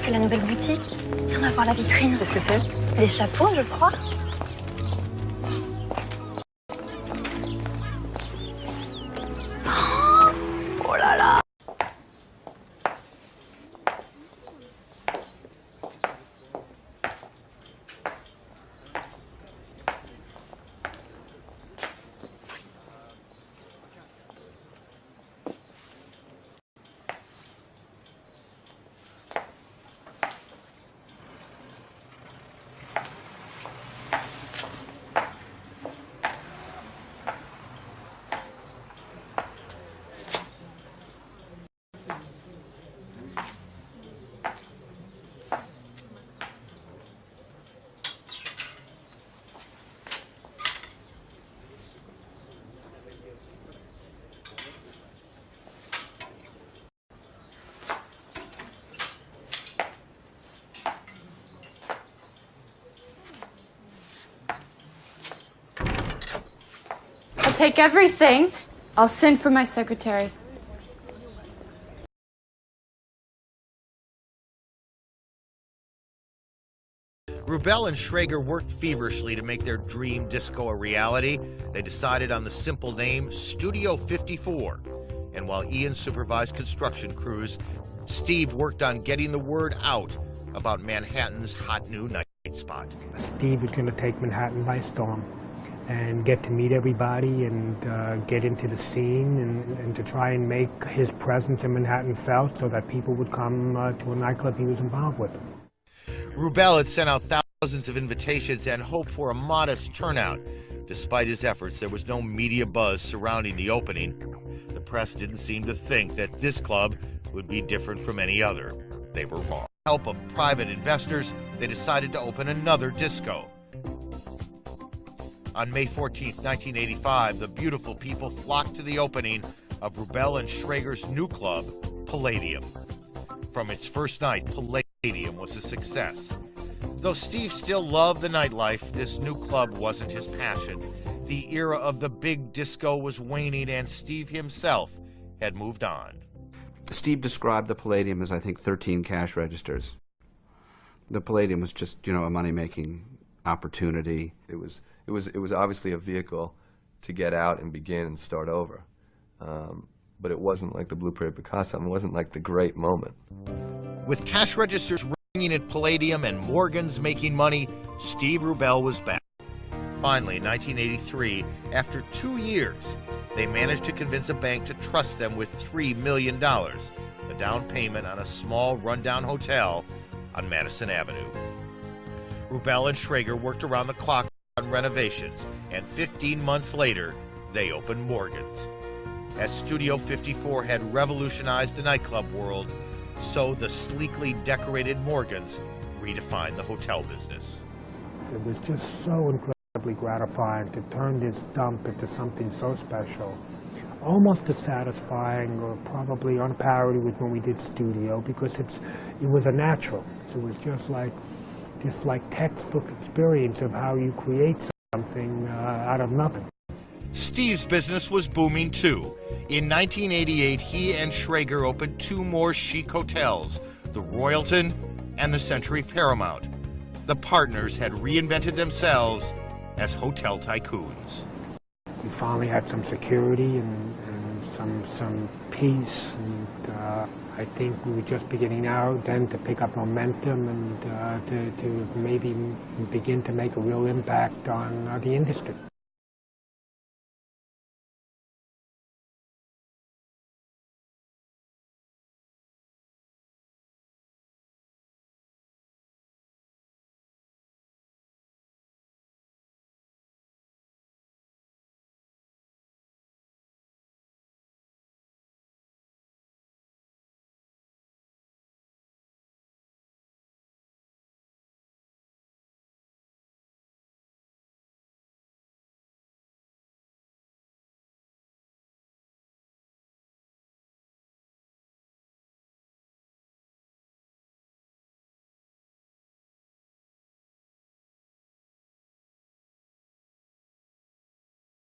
c'est la nouvelle boutique. Tiens, on va voir la vitrine. Qu'est-ce que c'est? Des chapeaux, je crois. Oh là là! I'll take everything. I'll send for my secretary. Rubel and Schrager worked feverishly to make their dream disco a reality. They decided on the simple name Studio 54. And while Ian supervised construction crews, Steve worked on getting the word out about Manhattan's hot new night spot. Steve was going to take Manhattan by storm and get to meet everybody and get into the scene and to try and make his presence in Manhattan felt so that people would come to a nightclub he was involved with. Rubel had sent out thousands of invitations and hoped for a modest turnout. Despite his efforts, there was no media buzz surrounding the opening. The press didn't seem to think that this club would be different from any other. They were wrong. With the help of private investors, they decided to open another disco. On May 14, 1985, the beautiful people flocked to the opening of Rubel and Schrager's new club, Palladium. From its first night, Palladium was a success. Though Steve still loved the nightlife, this new club wasn't his passion. The era of the big disco was waning, and Steve himself had moved on. Steve described the Palladium as, I think, 13 cash registers. The Palladium was just, you know, a money-making opportunity. It was obviously a vehicle to get out and begin and start over. But it wasn't like the Blueprint Picasso. It wasn't like the great moment. With cash registers ringing at Palladium and Morgan's making money, Steve Rubel was back. Finally, in 1983, after 2 years, they managed to convince a bank to trust them with $3 million, a down payment on a small rundown hotel on Madison Avenue. Rubel and Schrager worked around the clock on renovations, and 15 months later, they opened Morgan's. As Studio 54 had revolutionized the nightclub world, so the sleekly decorated Morgan's redefined the hotel business. It was just so incredibly gratifying to turn this dump into something so special. Almost as satisfying, or probably on parity with when we did Studio, because it was a natural. So it was just like textbook experience of how you create something out of nothing. Steve's business was booming too. In 1988, he and Schrager opened 2 more chic hotels, the Royalton and the Century Paramount. The partners had reinvented themselves as hotel tycoons. We finally had some security and some peace, and I think we were just beginning now then to pick up momentum and to maybe begin to make a real impact on the industry.